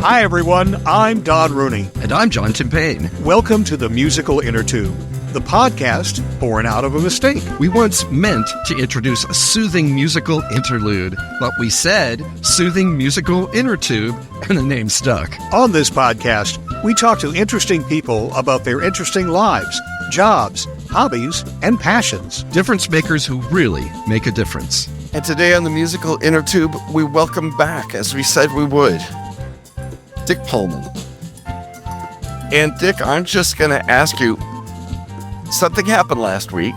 Hi, everyone. I'm Don Rooney. And I'm John Timpane. Welcome to the Musical Innertube, the podcast born out of a mistake. We once meant to introduce a soothing musical interlude, but we said soothing musical inner tube, and the name stuck. On this podcast, we talk to interesting people about their interesting lives, jobs, hobbies, and passions. Difference makers who really make a difference. And today on the Musical Innertube, we welcome back, as we said we would, Dick Polman. And Dick, I'm just going to ask you, something happened last week.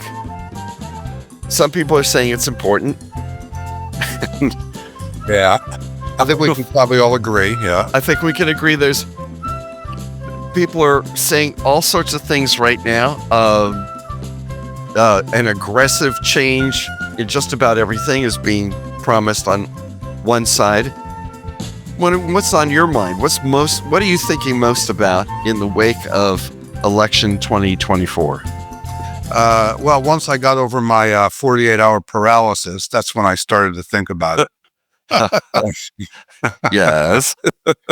Some people are saying it's important. Yeah, I think we can probably all agree, yeah. I think we can agree there's people are saying all sorts of things right now. An aggressive change in just about everything is being promised on one side. What's on your mind? What are you thinking most about in the wake of election 2024? Well, once I got over my 48-hour paralysis, that's when I started to think about it. Yes.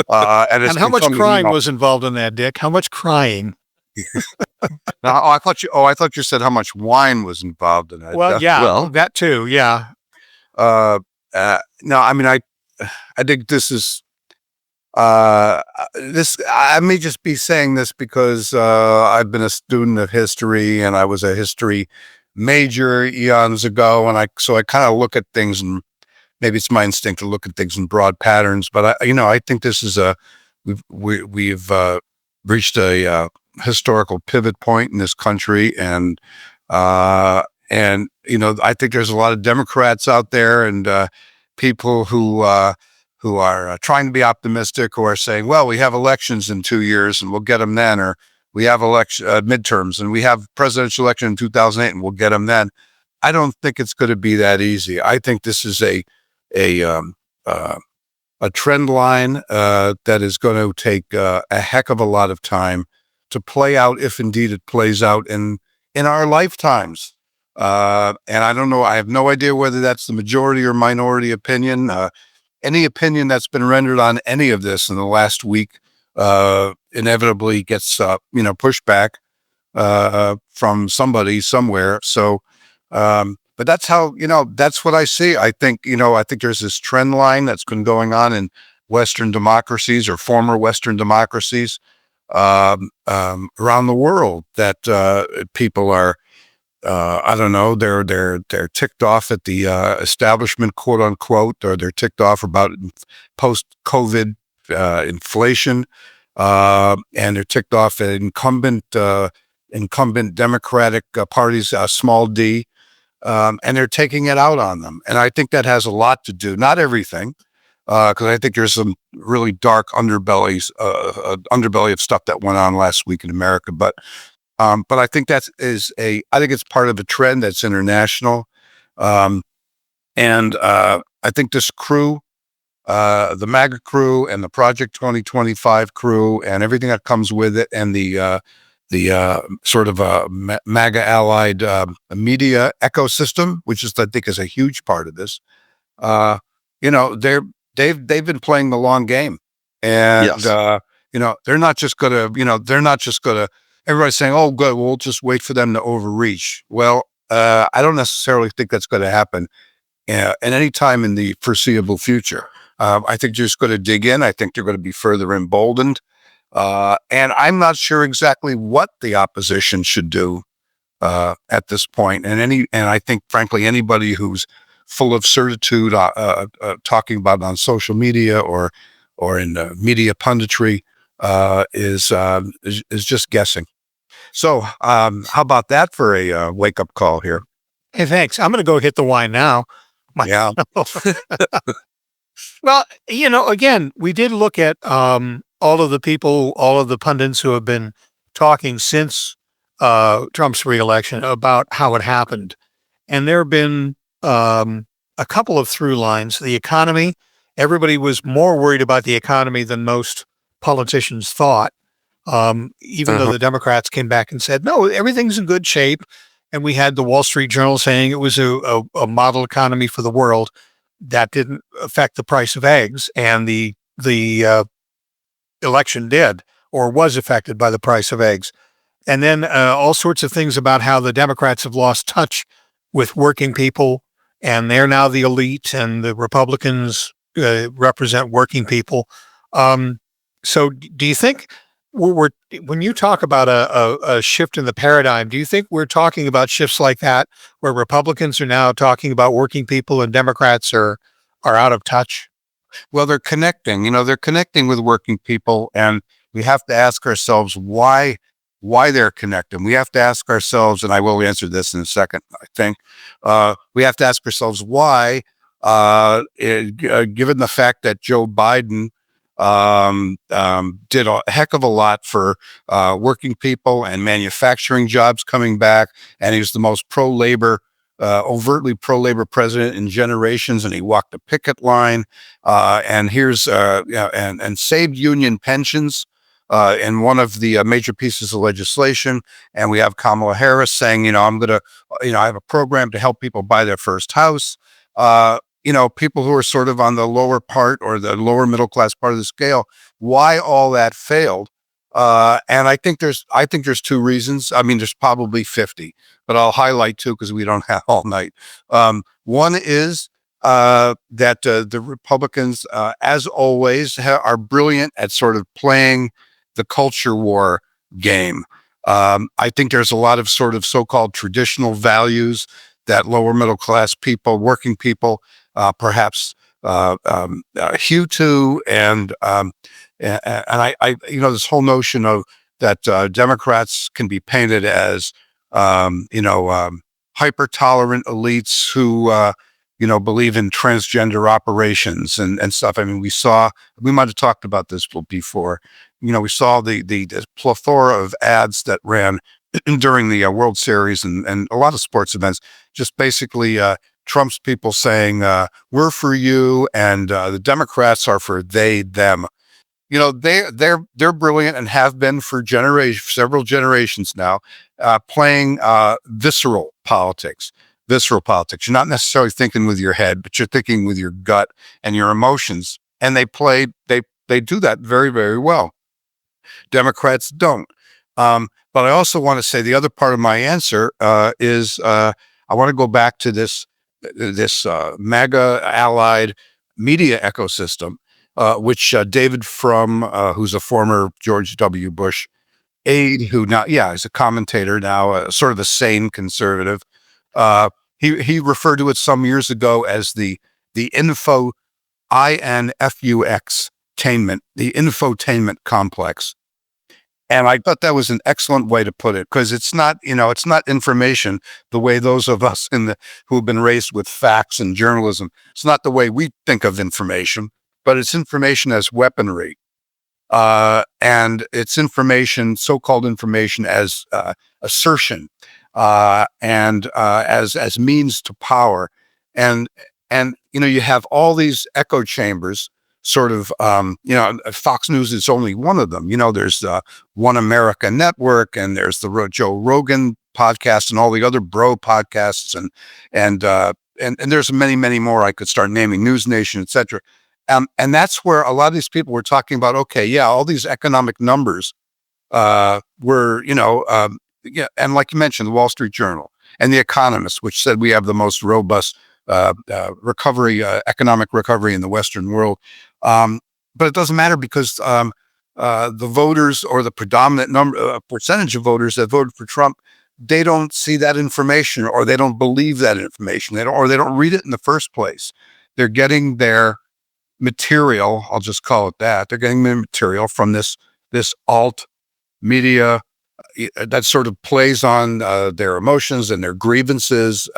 And how much crying was involved in that, Dick? How much crying? I thought you said how much wine was involved in it. Well, that too, yeah. No, I mean, I think this is, I may just be saying this because I've been a student of history and I was a history major eons ago. And so I kind of look at things, and maybe it's my instinct to look at things in broad patterns, but I think this is we've reached a historical pivot point in this country. And I think there's a lot of Democrats out there and people who are trying to be optimistic, who are saying, well, we have elections in 2 years and we'll get them then, or we have midterms and we have presidential election in 2008 and we'll get them then. I don't think it's going to be that easy. I think this is a trend line that is going to take a heck of a lot of time to play out, if indeed it plays out in our lifetimes. And I don't know, I have no idea whether that's the majority or minority opinion. Any opinion that's been rendered on any of this in the last week inevitably gets pushed back from somebody somewhere. So, but that's how, that's what I see. I think there's this trend line that's been going on in Western democracies or former Western democracies around the world that people are, they're ticked off at the establishment, quote unquote, or they're ticked off about post-COVID inflation, and they're ticked off at incumbent Democratic parties, small d, and they're taking it out on them. And I think that has a lot to do, not everything, because I think there's some really dark underbelly of stuff that went on last week in America, but I think I think it's part of a trend that's international. And I think this crew, the MAGA crew and the Project 2025 crew and everything that comes with it, and the sort of MAGA allied media ecosystem, which I think is a huge part of this. They've been playing the long game, and yes. They're not just gonna. Everybody's saying, "Oh, good, we'll just wait for them to overreach." Well, I don't necessarily think that's going to happen at any time in the foreseeable future. I think they're just going to dig in. I think they're going to be further emboldened, and I'm not sure exactly what the opposition should do at this point. And I think, frankly, anybody who's full of certitude, talking about it on social media or in media punditry, is just guessing. So how about that for a wake-up call here? Hey, thanks. I'm going to go hit the wine now. Yeah. Well, again, we did look at all of the pundits who have been talking since Trump's reelection about how it happened. And there have been a couple of through lines. The economy, everybody was more worried about the economy than most politicians thought. Even though the Democrats came back and said, no, everything's in good shape. And we had the Wall Street Journal saying it was a model economy for the world. That didn't affect the price of eggs. And the election did or was affected by the price of eggs. And then all sorts of things about how the Democrats have lost touch with working people, and they're now the elite, and the Republicans represent working people. So do you think when you talk about a shift in the paradigm, do you think we're talking about shifts like that, where Republicans are now talking about working people and Democrats are out of touch? Well, they're connecting. They're connecting with working people, and we have to ask ourselves why they're connecting. We have to ask ourselves, and I will answer this in a second, I think. We have to ask ourselves why, given the fact that Joe Biden did a heck of a lot for working people and manufacturing jobs coming back, and he was the most pro-labor, overtly pro-labor president in generations, and he walked the picket line, and saved union pensions in one of the major pieces of legislation. And we have Kamala Harris saying, I have a program to help people buy their first house. People who are sort of on the lower part or the lower middle class part of the scale, why all that failed. And I think there's two reasons. I mean, there's probably 50, but I'll highlight two because we don't have all night. One is that the Republicans, as always, are brilliant at sort of playing the culture war game. I think there's a lot of sort of so-called traditional values that lower middle class people, working people, perhaps hew to, and I this whole notion of that Democrats can be painted as hyper tolerant elites who believe in transgender operations and stuff. I mean, we might have talked about this before. We saw the plethora of ads that ran during the World Series and a lot of sports events, just basically Trump's people saying, we're for you, and the Democrats are for they, them. They're brilliant and have been for several generations now, playing visceral politics. You're not necessarily thinking with your head, but you're thinking with your gut and your emotions. And they do that very, very well. Democrats don't. But I also want to say the other part of my answer is I want to go back to this MAGA allied media ecosystem, which David Frum, who's a former George W. Bush aide, who now, is a commentator now, sort of a sane conservative. He referred to it some years ago as the infotainment complex. And I thought that was an excellent way to put it, because it's not information the way those of us who have been raised with facts and journalism. It's not the way we think of information, but it's information as weaponry. And it's information, so-called information, as assertion, and as means to power. And you have all these echo chambers, sort of, Fox News is only one of them. There's One America Network, and there's the Joe Rogan podcast, and all the other bro podcasts, and there's many, many more I could start naming, News Nation, etc. And that's where a lot of these people were talking about, all these economic numbers were, and like you mentioned, the Wall Street Journal and The Economist, which said we have the most robust economic recovery in the Western world. But it doesn't matter, because the voters, or the predominant percentage of voters that voted for Trump, they don't see that information, or they don't believe that information. They don't read it in the first place. They're getting their material, I'll just call it that. They're getting their material from this alt media that sort of plays on their emotions and their grievances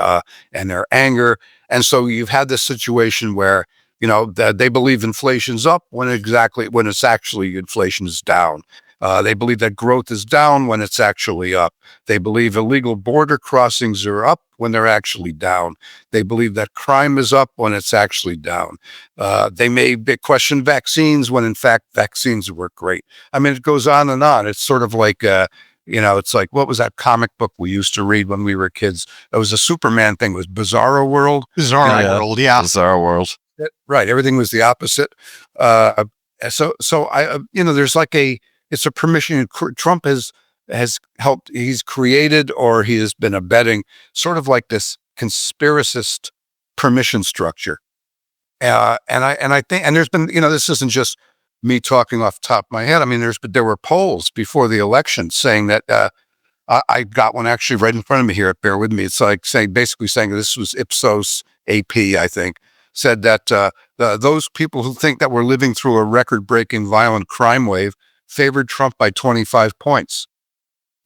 and their anger. And so you've had this situation where, that they believe inflation's up when it's actually inflation is down. They believe that growth is down when it's actually up. They believe illegal border crossings are up when they're actually down. They believe that crime is up when it's actually down. They may question vaccines when in fact vaccines work great. I mean, it goes on and on. It's sort of like, it's like, what was that comic book we used to read when we were kids? It was a Superman thing. It was Bizarro World. Bizarro World, yeah. Bizarro World. Right. Everything was the opposite. so I, there's like it's a permission. Trump has helped. He's created, or he has been abetting sort of like this conspiracist permission structure. And I think, and there's been, this isn't just me talking off the top of my head. I mean, there were polls before the election saying that, I got one actually right in front of me here. Bear with me. It's like basically saying this was Ipsos AP, I think, said that those people who think that we're living through a record-breaking violent crime wave favored Trump by 25 points.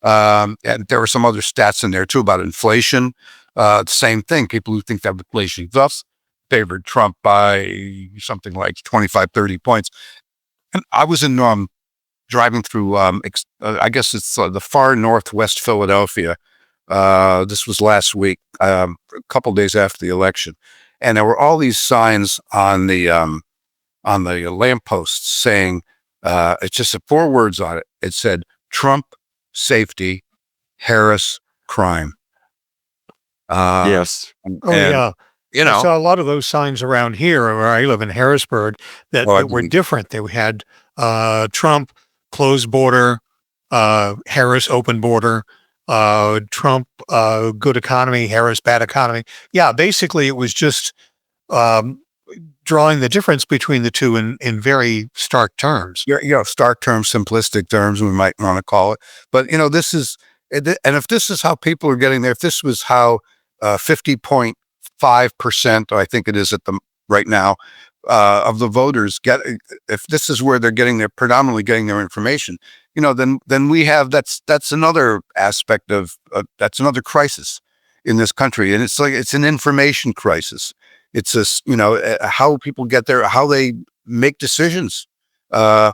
And there were some other stats in there too about inflation. The same thing. People who think that inflation thus favored Trump by something like 25, 30 points. And I was in driving through, I guess it's the far northwest Philadelphia. This was last week, a couple days after the election. And there were all these signs on the lampposts saying, it's just 4 words on it. It said, Trump, safety, Harris, crime. Yes. Yeah. I saw a lot of those signs around here where I live in Harrisburg that were different. They had Trump, closed border, Harris, open border, Trump, good economy, Harris, bad economy. Yeah, basically it was just drawing the difference between the two in very stark terms. Stark terms, simplistic terms, we might want to call it. But, this is, and if this is how people are getting there, if this was how 50.5%, I think it is right now, of the voters if this is where they're predominantly getting their information, then we have, that's another aspect of, that's another crisis in this country. And it's like, it's an information crisis. It's how people get there, how they make decisions. I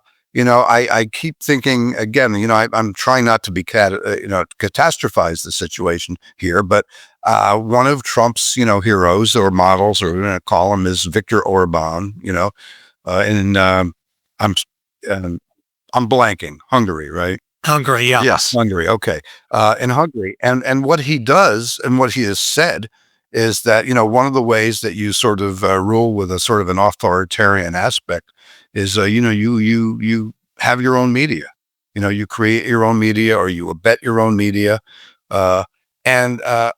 keep thinking again, I'm trying not to be catastrophize the situation here, but one of Trump's, heroes or models, or we're going to call him, is Viktor Orban, and I'm blanking. Hungary, right? Hungary, yeah. Yes. Hungary, okay. In Hungary. And what he does and what he has said is that, one of the ways that you sort of rule with a sort of an authoritarian aspect is, you have your own media. You create your own media, or you abet your own media. And I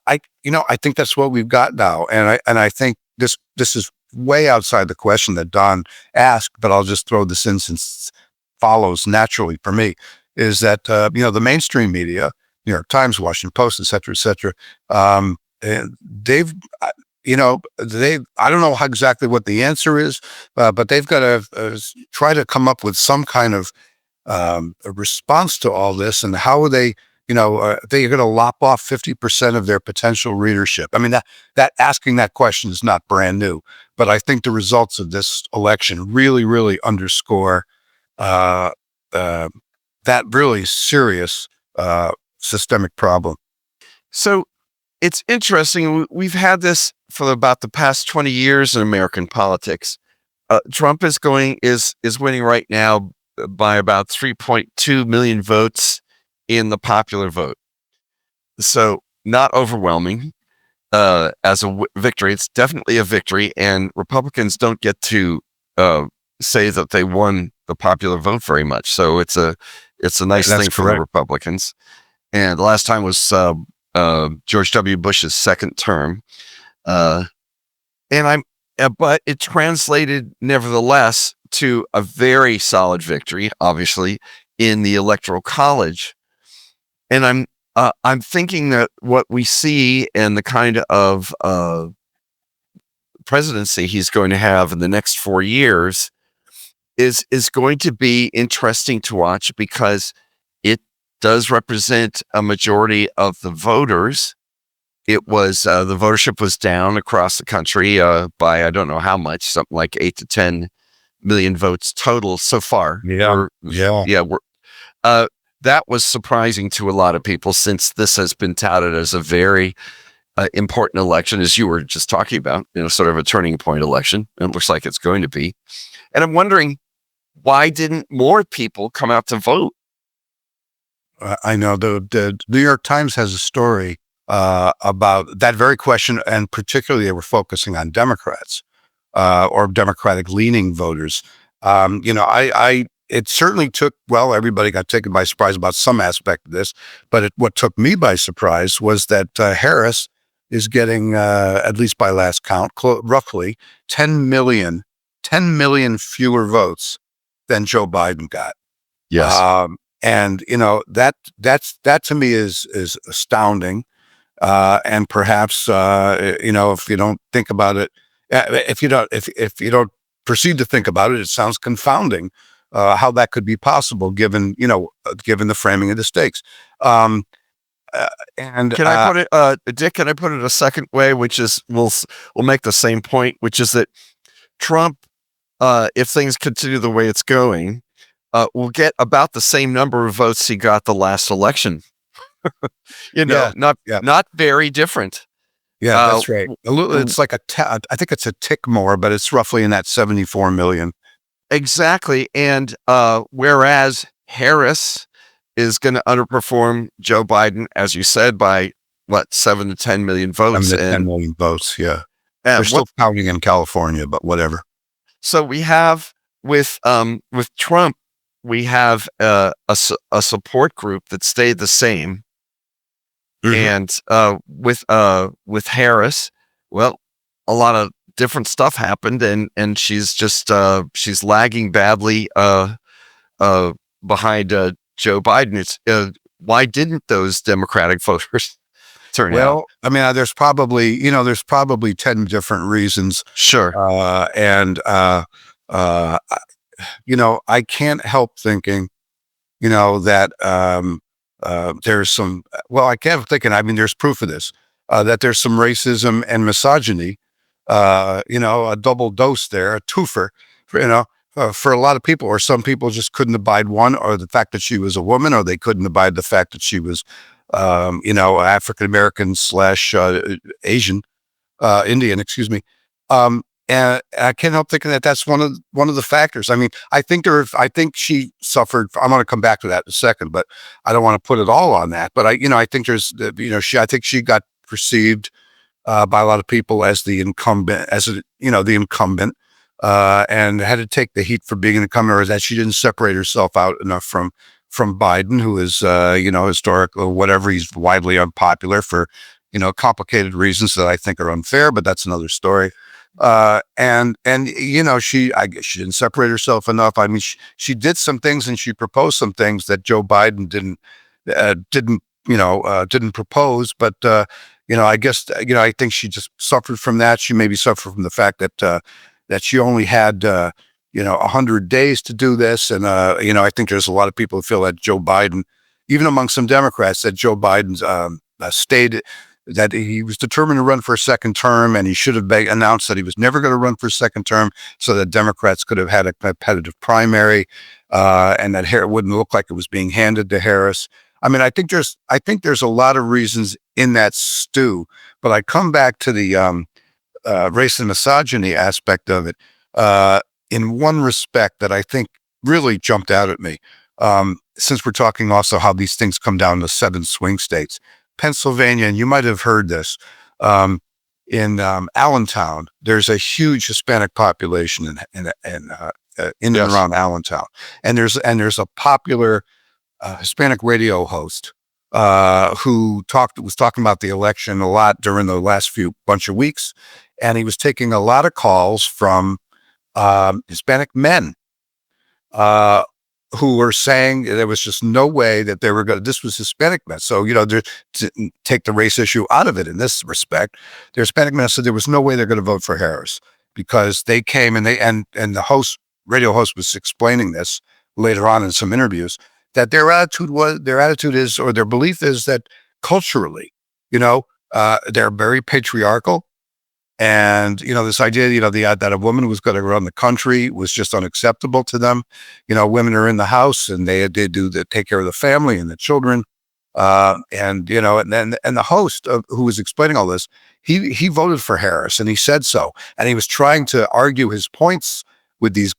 think that's what we've got now. And I think this is way outside the question that Don asked, but I'll just throw this in since it follows naturally for me, is that, the mainstream media, New York Times, Washington Post, et cetera, they've, I don't know exactly what the answer is, but they've got to try to come up with some kind of a response to all this, and how are they, they're going to lop off 50% of their potential readership. I mean, that asking that question is not brand new, but I think the results of this election really, really underscore that really serious systemic problem. So it's interesting. We've had this for about the past 20 years in American politics. Trump is winning right now by about 3.2 million votes in the popular vote. So not overwhelming as a victory. It's definitely a victory, and Republicans don't get to say that they won the popular vote very much. So it's a nice thing for the Republicans. And the last time was George W. Bush's second term. But it translated nevertheless to a very solid victory, obviously, in the Electoral College. And I'm thinking that what we see and the kind of presidency he's going to have in the next 4 years is going to be interesting to watch, because it does represent a majority of the voters. It was the votership was down across the country by, I don't know how much, something like 8 to 10 million votes total so far. That was surprising to a lot of people, since this has been touted as a very important election, as you were just talking about, sort of a turning point election. And it looks like it's going to be. And I'm wondering, why didn't more people come out to vote? I know the New York Times has a story about that very question, and particularly they were focusing on Democrats or Democratic leaning voters. It certainly took, well, everybody got taken by surprise about some aspect of this, but what took me by surprise was that Harris is getting, at least by last count, roughly 10 million fewer votes than Joe Biden got. Yes. And that to me is astounding. And perhaps, if you don't think about it, if you don't proceed to think about it, it sounds confounding, how that could be possible given the framing of the stakes. And can I put it, Dick, can I put it a second way, which is, we'll make the same point, which is that Trump, if things continue the way it's going, will get about the same number of votes he got the last election. Not very different. Yeah, that's right. It's like I think it's a tick more, but it's roughly in that 74 million. Exactly. And whereas Harris is going to underperform Joe Biden, as you said, by 7 to 10 million votes. 10 million votes, yeah. They're still counting in California, but whatever. So we have with Trump, we have a support group that stayed the same. Mm-hmm. And with Harris, well, a lot of different stuff happened, and she's just she's lagging badly behind Joe Biden. It's why didn't those Democratic voters turn out? Well, I mean, there's probably 10 different reasons. Sure. I can't help thinking, that there's some, well, I can't help thinking, I mean, there's proof of this, that there's some racism and misogyny, a double dose there, a twofer, for a lot of people, or some people just couldn't abide one, or the fact that she was a woman, or they couldn't abide the fact that she was, African-American / Indian, excuse me. And I can't help thinking that that's one of the factors. I mean, I think she suffered. I'm going to come back to that in a second, but I don't want to put it all on that. But I think there's, I think she got perceived by a lot of people as the incumbent, and had to take the heat for being an incumbent, or that she didn't separate herself out enough from Biden, who is, historically, whatever, he's widely unpopular for, complicated reasons that I think are unfair, but that's another story. And I guess she didn't separate herself enough. I mean, she did some things, and she proposed some things that Joe Biden didn't propose, but, I guess, I think she just suffered from that. She maybe suffered from the fact that she only had, 100 days to do this. And, I think there's a lot of people who feel that Joe Biden, even among some Democrats, that Joe Biden's, stayed, that he was determined to run for a second term, and he should have announced that he was never going to run for a second term, so that Democrats could have had a competitive primary, and that it wouldn't look like it was being handed to Harris. I mean, I think there's a lot of reasons in that stew, but I come back to the race and misogyny aspect of it in one respect that I think really jumped out at me. Since we're talking also how these things come down to 7 swing states. Pennsylvania, and you might have heard this, in Allentown, there's a huge Hispanic population in and around Allentown, and there's a popular Hispanic radio host who was talking about the election a lot during the last bunch of weeks, and he was taking a lot of calls from Hispanic men who were saying there was just no way that they were going to, this was Hispanic men. So, to take the race issue out of it in this respect, the Hispanic men said there was no way they're going to vote for Harris, because they came and the radio host was explaining this later on in some interviews, that their attitude is, or their belief is, that culturally, they're very patriarchal. And, this idea, that a woman was going to run the country was just unacceptable to them. Women are in the house, and they take care of the family and the children. And the host who was explaining all this, he voted for Harris, and he said so. And he was trying to argue his points with these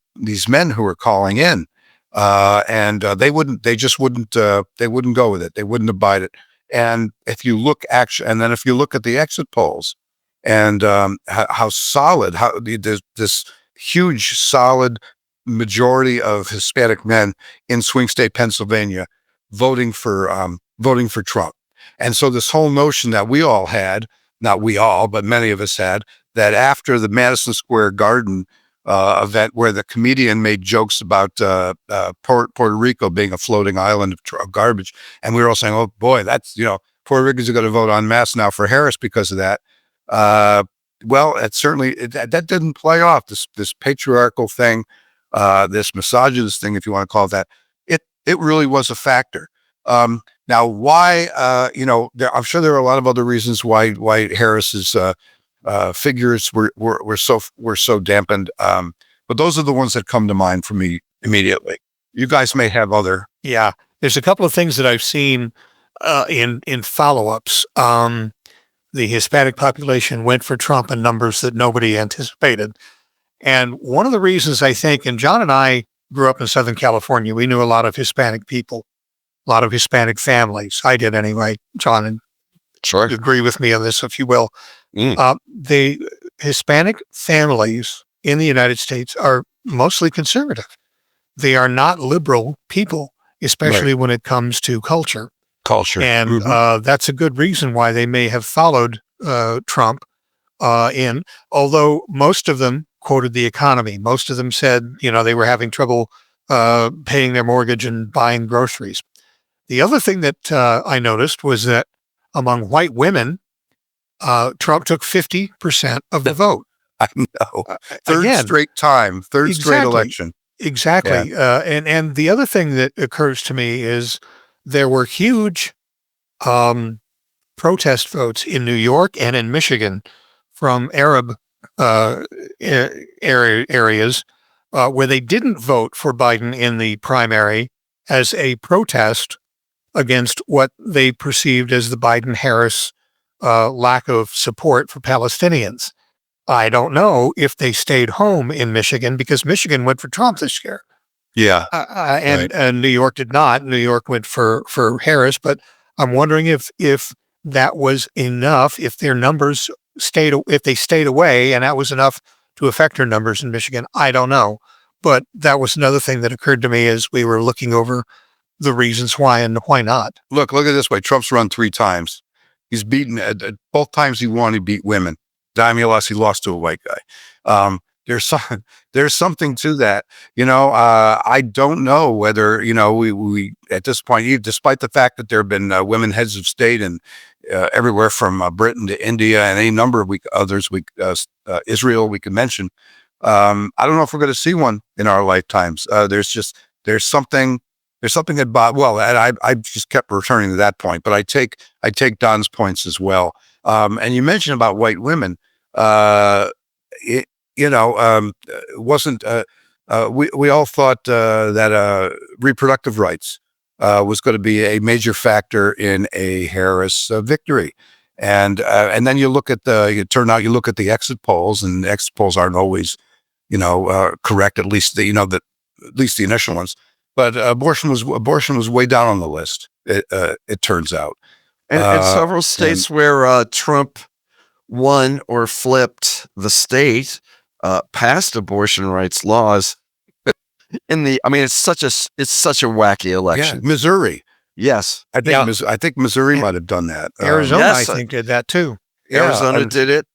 men who were calling in. And they wouldn't go with it. They wouldn't abide it. And if you look at the exit polls, and how solid, there's this huge, solid majority of Hispanic men in swing state Pennsylvania voting for Trump. And so this whole notion that we all had, not we all, but many of us had, that after the Madison Square Garden event where the comedian made jokes about Puerto Rico being a floating island of garbage, and we were all saying, "Oh boy, that's Puerto Ricans are going to vote en masse now for Harris because of that." Well, that didn't play off. This patriarchal thing, this misogynist thing, if you want to call it that, it really was a factor. Now, why? I'm sure there are a lot of other reasons why Harris's figures were so dampened. But those are the ones that come to mind for me immediately. You guys may have other. Yeah, there's a couple of things that I've seen in follow-ups. The Hispanic population went for Trump in numbers that nobody anticipated. And one of the reasons I think, and John and I grew up in Southern California, we knew a lot of Hispanic people, a lot of Hispanic families. I did anyway. John, and Sure. agree with me on this if you will. The Hispanic families in the United States are mostly conservative. They are not liberal people, especially when it comes to culture. And that's a good reason why they may have followed Trump although most of them quoted the economy. Most of them said, they were having trouble paying their mortgage and buying groceries. The other thing that I noticed was that among white women, Trump took 50% of the vote. I know. Third straight election. Exactly. Yeah. And the other thing that occurs to me is there were huge protest votes in New York and in Michigan from Arab areas where they didn't vote for Biden in the primary as a protest against what they perceived as the Biden-Harris lack of support for Palestinians. I don't know if they stayed home in Michigan because Michigan went for Trump this year. Yeah. And New York did not. New York went for Harris, but I'm wondering if that was enough, if their numbers if they stayed away and that was enough to affect their numbers in Michigan. I don't know. But that was another thing that occurred to me as we were looking over the reasons why and why not. Look at it this way. Trump's run 3 times. He's beaten both times he won, he beat women. Time he lost to a white guy. There's something to that. I don't know whether, we at this point, despite the fact that there have been women heads of state and everywhere from Britain to India and any number of others, Israel, we could mention. I don't know if we're going to see one in our lifetimes. There's something about, and I just kept returning to that point, but I take Don's points as well. And you mentioned about white women, it wasn't, we all thought that reproductive rights was going to be a major factor in a Harris victory. And then you look at you look at the exit polls, and exit polls aren't always, correct, at least the initial ones. But abortion was way down on the list. It turns out, and in several states where Trump won or flipped the state, passed abortion rights laws. It's such a wacky election. Yeah, Missouri. Yes, I think Missouri might have done that. Arizona, I think, did that too. Arizona did it.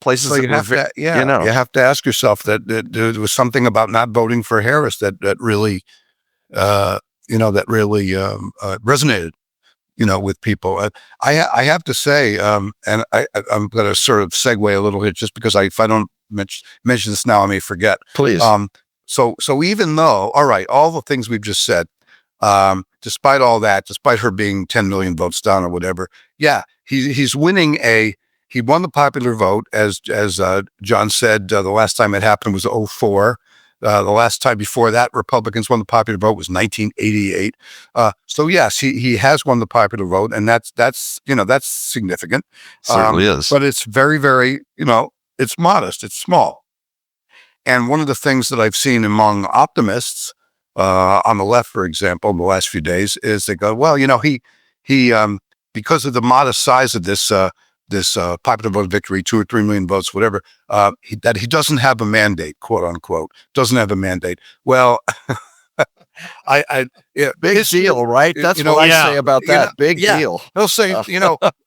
Places so you have to ask yourself that there was something about not voting for Harris that really resonated, with people. I have to say, and I'm going to sort of segue a little bit, just because if I don't mention this now, I may forget. Please. So even though, all right, all the things we've just said, despite all that, despite her being 10 million votes down or whatever, he's winning he won the popular vote, as John said, the last time it happened was 2004. The last time before that, Republicans won the popular vote was 1988. So yes, he has won the popular vote, and that's significant. Certainly is. But it's very, very, it's modest, it's small. And one of the things that I've seen among optimists on the left, for example, in the last few days, is they go, well, he because of the modest size of this popular vote victory, 2 or 3 million votes, whatever, that he doesn't have a mandate, quote unquote, doesn't have a mandate. Well, big deal, right? That's what I say about that. Big deal. They'll say,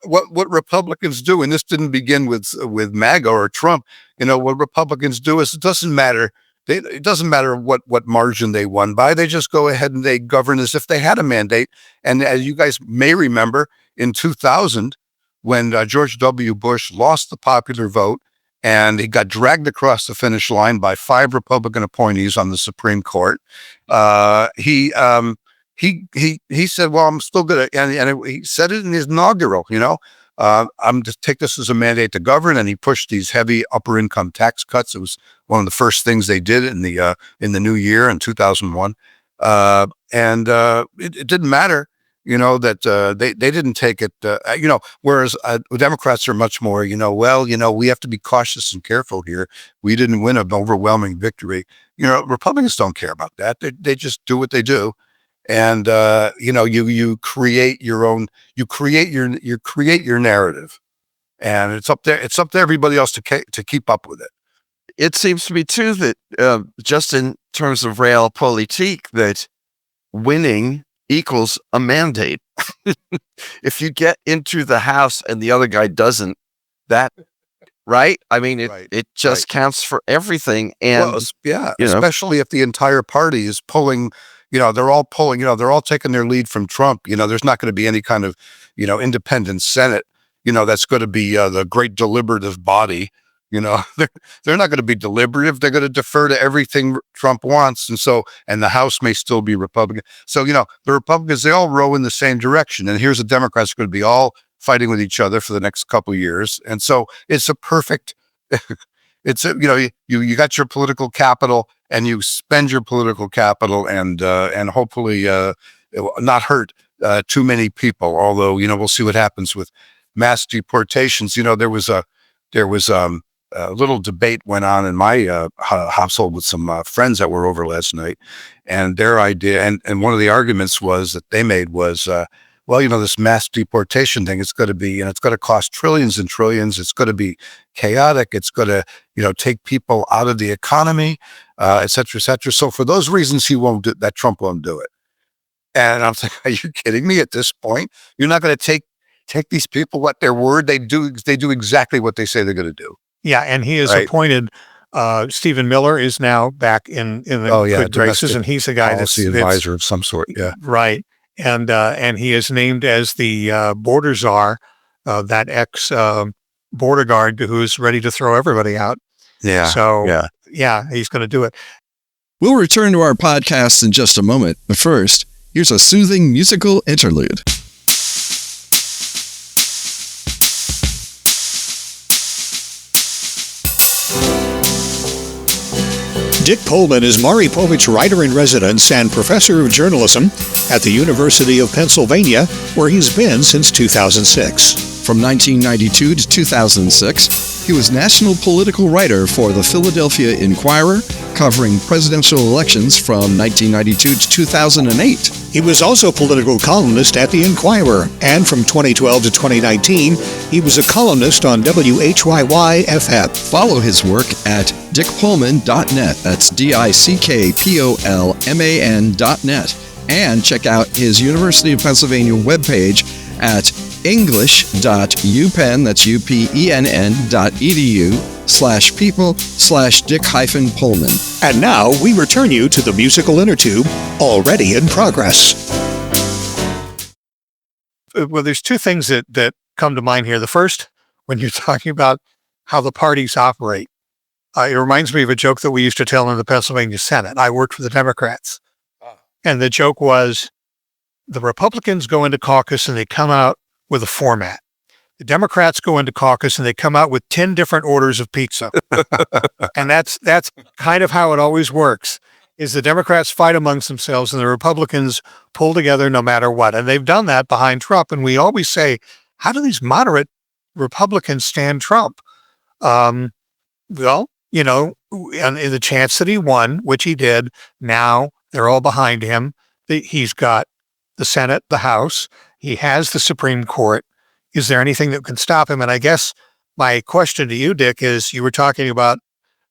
what Republicans do, and this didn't begin with MAGA or Trump. What Republicans do is it doesn't matter. It doesn't matter what margin they won by. They just go ahead and they govern as if they had a mandate. And as you guys may remember, in 2000, when George W. Bush lost the popular vote and he got dragged across the finish line by 5 Republican appointees on the Supreme Court, he said, "Well, I'm still good," and he said it in his inaugural. I'm just take this as a mandate to govern, and he pushed these heavy upper income tax cuts. It was one of the first things they did in the new year in 2001, and it didn't matter, that they didn't take it, whereas Democrats are much more, we have to be cautious and careful here. We didn't win an overwhelming victory. Republicans don't care about that. They just do what they do. And, you create your own, you create your narrative, and it's up to everybody else to keep up with it. It seems to me too that, just in terms of realpolitik, that winning equals a mandate. If you get into the House and the other guy doesn't, that, right? I mean, it just counts for everything. And especially if the entire party is pulling, they're all taking their lead from Trump. There's not going to be any kind of, independent Senate, that's going to be the great deliberative body. They're not going to be deliberative. They're going to defer to everything Trump wants. And the House may still be Republican. So, the Republicans, they all row in the same direction. And here's the Democrats going to be all fighting with each other for the next couple of years. And so it's a perfect, you got your political capital, and you spend your political capital and hopefully not hurt too many people. Although, we'll see what happens with mass deportations. There was a little debate went on in my household with some friends that were over last night, and their idea, and one of the arguments was that they made was, this mass deportation thing, it's going to be, it's going to cost trillions and trillions. It's going to be chaotic. It's going to, take people out of the economy, et cetera, et cetera. So for those reasons, Trump won't do it. And I'm like, are you kidding me? At this point, you're not going to take these people at their word. They do exactly what they say they're going to do. Yeah, and he has appointed Stephen Miller is now back in the good graces, and he's the guy that's advisor of some sort. Yeah, right. And he is named as the border czar, that ex border guard who's ready to throw everybody out. Yeah. So he's going to do it. We'll return to our podcast in just a moment, but first, here's a soothing musical interlude. Dick Polman is Maury Povich Writer-in-Residence and Professor of Journalism at the University of Pennsylvania, where he's been since 2006. From 1992 to 2006, he was national political writer for the Philadelphia Inquirer, covering presidential elections from 1992 to 2008. He was also political columnist at the Inquirer, and from 2012 to 2019, he was a columnist on WHYY-FM. Follow his work at dickpolman.net. That's DICKPOLMAN.net. And check out his University of Pennsylvania webpage at english.upenn, that's upenn.edu/people/Dick-Polman. And now we return you to the Musical Innertube, already in progress. Well, there's two things that come to mind here. The first, when you're talking about how the parties operate, it reminds me of a joke that we used to tell in the Pennsylvania Senate. I worked for the Democrats. And the joke was, the Republicans go into caucus and they come out with a format. The Democrats go into caucus and they come out with 10 different orders of pizza. And that's kind of how it always works, is the Democrats fight amongst themselves and the Republicans pull together no matter what. And they've done that behind Trump. And we always say, how do these moderate Republicans stand Trump? And in the chance that he won, which he did, now they're all behind him. He's got the Senate, the House. He has the Supreme Court. is there anything that can stop him? And I guess my question to you, Dick, is you were talking about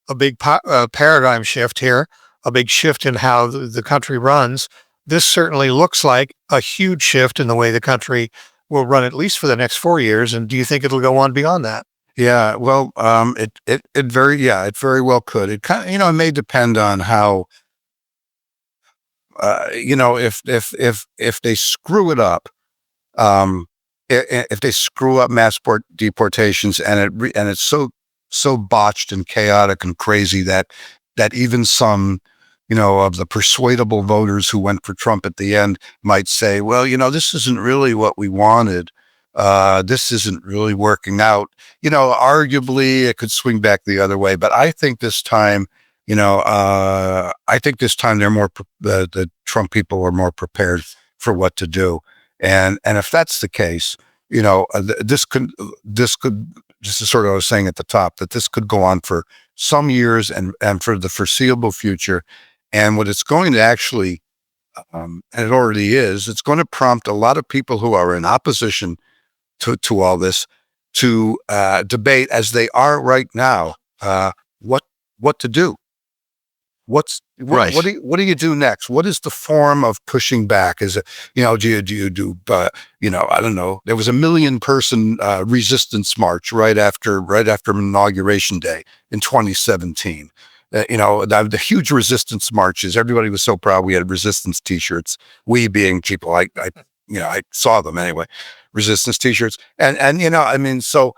a big paradigm shift here, a big shift in how the country runs. This certainly looks like a huge shift in the way the country will run, at least for the next 4 years. And do you think it'll go on beyond that? Yeah, well, it very well could. It kind of, it may depend on how, if they screw it up, if they screw up deportations and it's so botched and chaotic and crazy that even some, of the persuadable voters who went for Trump at the end might say, well, this isn't really what we wanted. This isn't really working out. Arguably it could swing back the other way, but I think this time, I think this time the Trump people are more prepared for what to do. And if that's the case, this is sort of what I was saying at the top, that this could go on for some years and for the foreseeable future. And what it's going to actually, and it already is, it's going to prompt a lot of people who are in opposition to all this to debate, as they are right now, what to do. What do you do next? What is the form of pushing back? Is it, do you do, I don't know. There was a 1 million person resistance march right after Inauguration Day in 2017. The huge resistance marches. Everybody was so proud. We had resistance T-shirts. We being people, I saw them anyway. Resistance T-shirts, and so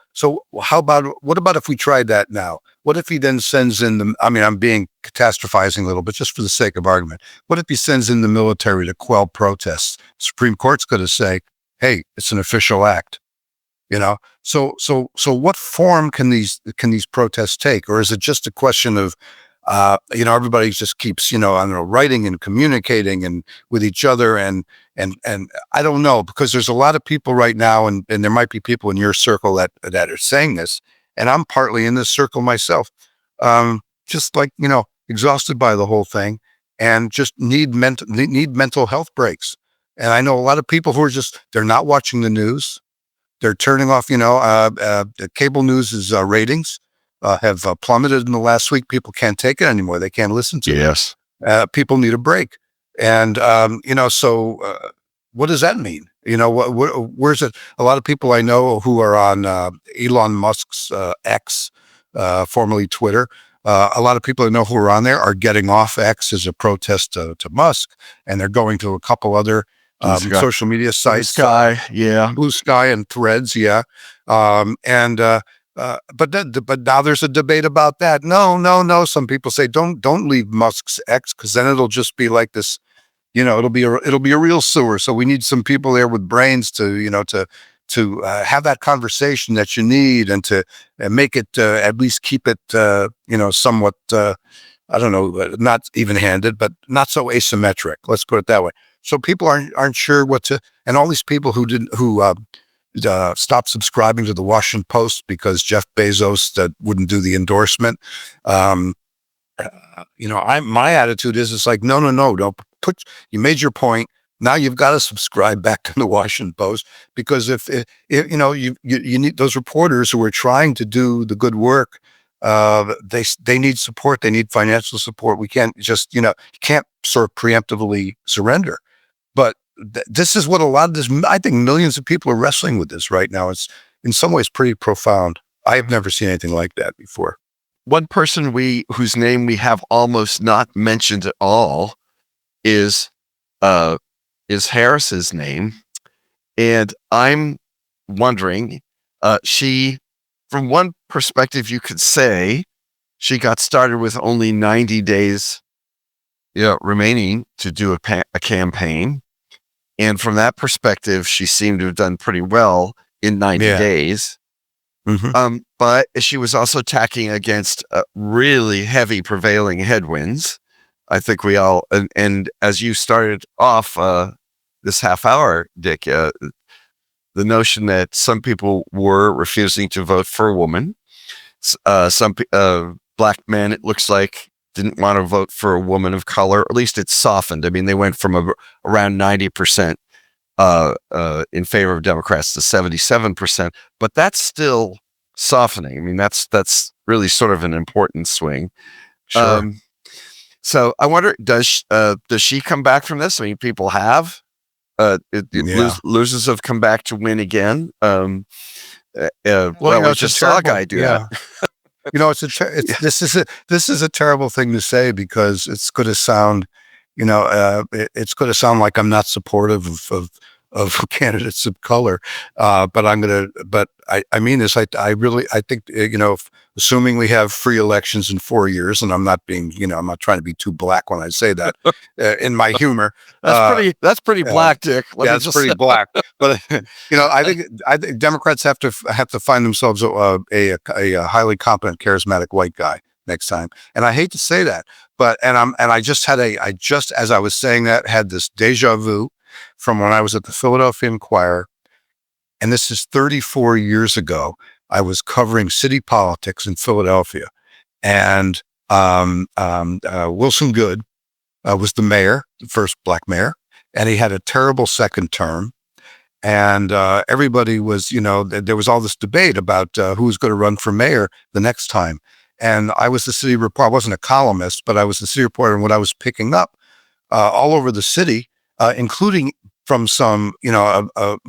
what about if we tried that now? What if he then sends in I'm being catastrophizing a little, but just for the sake of argument, what if he sends in the military to quell protests? Supreme Court's going to say, hey, it's an official act. So what form can these protests take? Or is it just a question of, everybody just keeps, writing and communicating and with each other. And I don't know, because there's a lot of people right now, and there might be people in your circle that are saying this. And I'm partly in this circle myself. Just like, exhausted by the whole thing and just need mental health breaks. And I know a lot of people who are they're not watching the news. They're turning off, the cable news' ratings have plummeted in the last week. People can't take it anymore. They can't listen to it. People need a break. And, so what does that mean? Where's it? A lot of people I know who are on Elon Musk's X, formerly Twitter. A lot of people I know who are on there are getting off X as a protest to Musk, and they're going to a couple other social media sites, Blue Sky and Threads, but now there's a debate about that. No. Some people say don't leave Musk's X, because then it'll just be like this. It'll be a real sewer. So we need some people there with brains to have that conversation that you need, and to make it at least keep it somewhat I don't know, not even-handed, but not so asymmetric. Let's put it that way. So people aren't sure what to, and all these people who stopped subscribing to the Washington Post because Jeff Bezos wouldn't do the endorsement. My attitude is, it's like, no, don't put. You made your point. Now you've got to subscribe back to the Washington Post, because if you need those reporters who are trying to do the good work. They need support. They need financial support. We can't just, you can't sort of preemptively surrender. But this is what a lot of this, I think millions of people are wrestling with this right now. It's in some ways pretty profound. I have never seen anything like that before. One person whose name we have almost not mentioned at all is Harris's name. And I'm wondering, from one perspective, you could say she got started with only 90 days remaining to do a campaign. And from that perspective, she seemed to have done pretty well in 90 days. Mm-hmm. But she was also tacking against really heavy prevailing headwinds. I think we all, and as you started off this half hour, Dick, the notion that some people were refusing to vote for a woman. Some black men, it looks like, didn't want to vote for a woman of color. At least it's softened. I mean, they went from around 90% in favor of Democrats to 77%, but that's still softening. I mean, that's really sort of an important swing. Sure. So I wonder, does she come back from this? I mean, people have. Losers have come back to win again. We just saw a guy do that. This is a terrible thing to say, because it's going to sound, it's going to sound like I'm not supportive of candidates of color. But I mean this. I think, assuming we have free elections in 4 years, and I'm not being, I'm not trying to be too black when I say that, in my humor. That's pretty black, Dick. It's pretty black. But I think Democrats have to find themselves a highly competent, charismatic white guy next time. And I hate to say that, but I just as I was saying that, had this deja vu from when I was at the Philadelphia Inquirer, and this is 34 years ago. I was covering city politics in Philadelphia, and Wilson Good was the mayor, the first black mayor, and he had a terrible second term. And everybody was, there was all this debate about who was going to run for mayor the next time. And I was the city reporter. I wasn't a columnist, but I was the city reporter, and what I was picking up all over the city, including from some,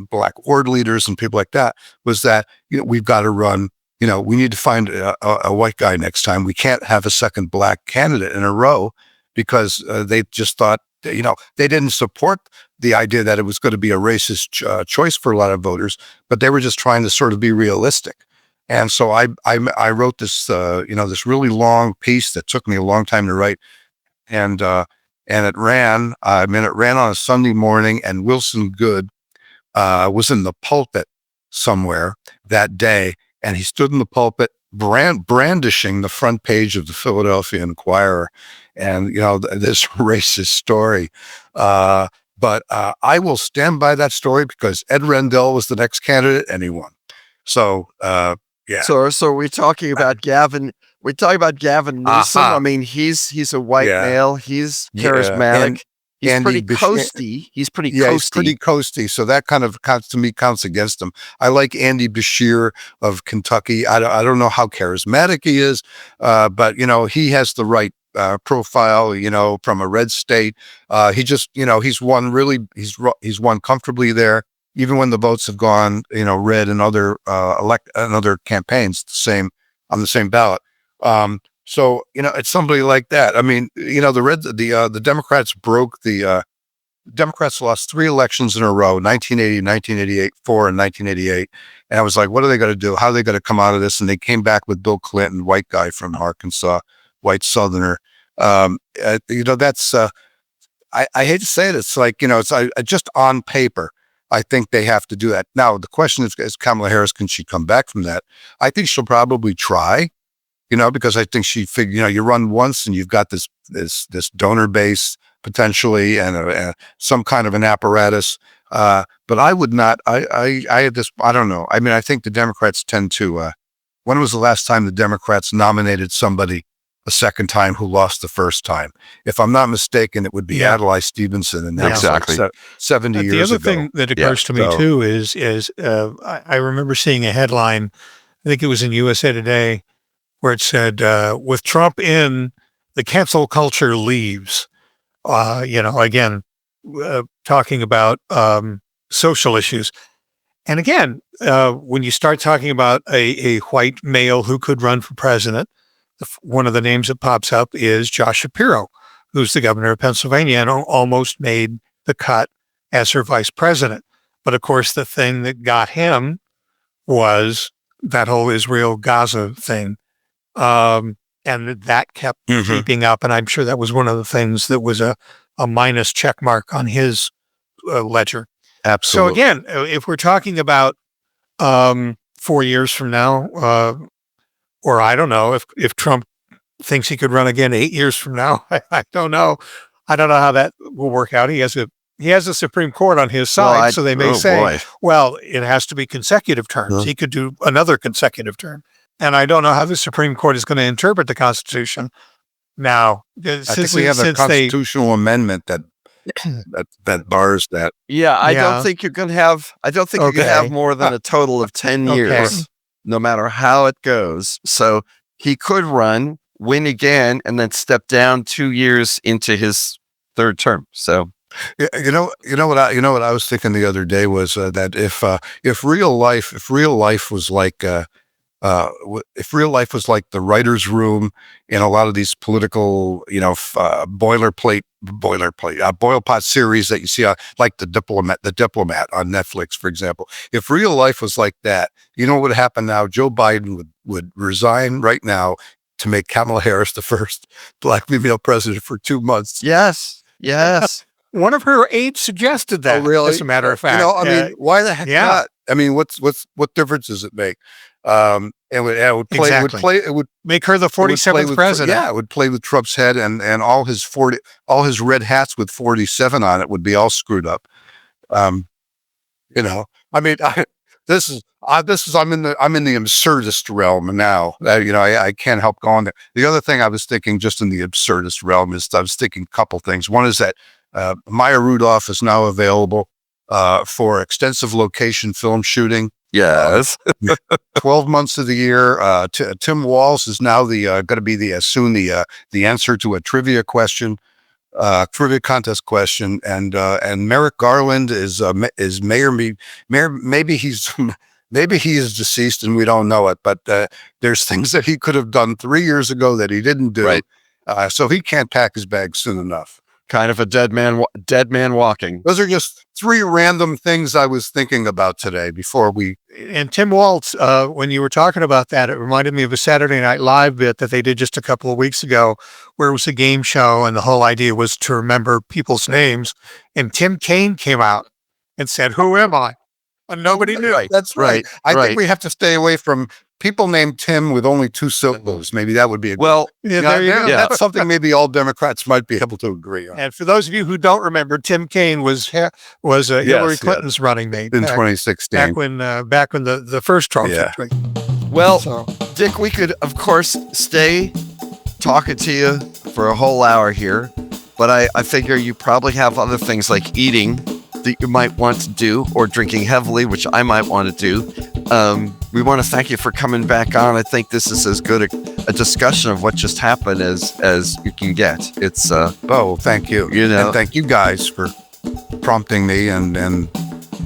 black ward leaders and people like that, was that, we've got to run, we need to find a white guy next time. We can't have a second black candidate in a row, because they just thought, they didn't support the idea that it was going to be a racist choice for a lot of voters, but they were just trying to sort of be realistic. And so I wrote this, this really long piece that took me a long time to write. And it ran on a Sunday morning, and Wilson Good was in the pulpit somewhere that day, and he stood in the pulpit brandishing the front page of the Philadelphia Inquirer, and this racist story. But I will stand by that story, because Ed Rendell was the next candidate, and he won. So yeah. So are we talking about Gavin? We're talking about Gavin Newsom. I mean, he's a white male. He's charismatic. He's pretty coasty. He's pretty coasty. So that kind of counts against him. I like Andy Beshear of Kentucky. I don't know how charismatic he is, but he has the right profile. From a red state. He just he's won comfortably there. Even when the votes have gone, red in other campaigns, on the same ballot. So it's somebody like that. I mean, the Democrats lost 3 elections in a row: 1980, 1988, 4, and 1988. And I was like, what are they going to do? How are they going to come out of this? And they came back with Bill Clinton, white guy from Arkansas, white Southerner. That's I hate to say it. It's like it's just on paper. I think they have to do that. Now, the question is Kamala Harris, can she come back from that? I think she'll probably try, because I think she figured, you run once and you've got this donor base potentially, and some kind of an apparatus. But I would not, I don't know. I mean, I think the Democrats tend to, when was the last time the Democrats nominated somebody a second time who lost the first time? If I'm not mistaken, it would be Adlai Stevenson, and that's exactly like 70 years ago. The other thing that occurs to me too is I remember seeing a headline, I think it was in USA Today, where it said, with Trump in, the cancel culture leaves. Again, talking about social issues. And again, when you start talking about a white male who could run for president, one of the names that pops up is Josh Shapiro, who's the governor of Pennsylvania and almost made the cut as her vice president. But of course, the thing that got him was that whole Israel-Gaza thing. And that kept keeping up. And I'm sure that was one of the things that was a minus check mark on his ledger. Absolutely. So again, if we're talking about 4 years from now, or I don't know, if Trump thinks he could run again 8 years from now, I don't know. I don't know how that will work out. He has a Supreme Court on his side, so they may say, well, it has to be consecutive terms. He could do another consecutive term. And I don't know how the Supreme Court is going to interpret the Constitution. Now, I think we have a constitutional amendment that that bars that. Yeah, I Yeah. don't think you can have. I don't think you can Okay. have more than a total of 10 Okay. years, no matter how it goes. So he could run, win again, and then step down 2 years into his third term. So You know what I was thinking the other day was that if real life was like if real life was like the writer's room in a lot of these political, boilerplate, boil pot series that you see, like the diplomat on Netflix, for example. If real life was like that, you know what would happen now? Joe Biden would resign right now to make Kamala Harris the first Black female president for 2 months. yes. One of her aides suggested that. Oh, really? As a matter of fact, why the heck yeah. not? I mean, what difference does it make? It would play. Exactly. It would make her the it would play 47th with- president. Yeah, it would play with Trump's head, and all his red hats with 47 on it would be all screwed up. I'm in the absurdist realm now. I can't help going there. The other thing I was thinking, just in the absurdist realm, is I was thinking a couple things. One is that Maya Rudolph is now available for extensive location film shooting. Yes. 12 months of the year. Tim Walz is now going to be the answer to a trivia contest question, and Merrick Garland is mayor. Maybe he is deceased and we don't know it, but there's things that he could have done 3 years ago that he didn't do. Right. So he can't pack his bag soon enough. Kind of a dead man walking. Those are just 3 random things I was thinking about today before we. And Tim Walz, when you were talking about that, it reminded me of a Saturday Night Live bit that they did just a couple of weeks ago, where it was a game show and the whole idea was to remember people's names. And Tim Kaine came out and said, "Who am I?" And nobody knew. Right. That's right. I Right. think we have to stay away from people named Tim with only 2 syllables. Maybe that would be a Well, Yeah, there you go. Yeah. That's something maybe all Democrats might be able to agree on. And for those of you who don't remember, Tim Kaine was Hillary yes. Clinton's running mate In back 2016. when the first Trump Yeah. victory. well, So Dick, we could, of course, stay talking to you for a whole hour here, but I figure you probably have other things like eating that you might want to do, or drinking heavily, which I might want to do. We want to thank you for coming back on. I think this is as good a discussion of what just happened as you can get. It's Thank you. And thank you guys for prompting me and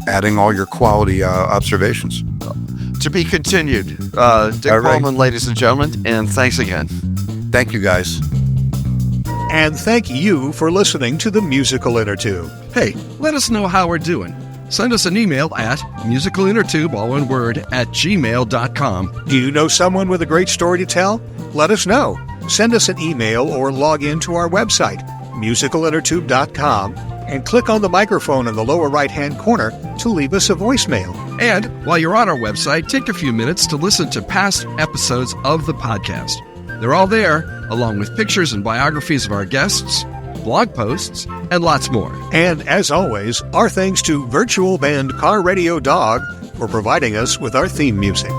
adding all your quality observations. to be continued. Dick All right. Polman, ladies and gentlemen, and thanks again. Thank you guys. And thank you for listening to the Musical Innertube. Hey, let us know how we're doing. Send us an email at musicalinnertube, all one word, @gmail.com. Do you know someone with a great story to tell? Let us know. Send us an email or log in to our website, musicalinnertube.com, and click on the microphone in the lower right-hand corner to leave us a voicemail. And while you're on our website, take a few minutes to listen to past episodes of the podcast. They're all there, along with pictures and biographies of our guests, blog posts, and lots more. And as always, our thanks to virtual band Car Radio Dog for providing us with our theme music.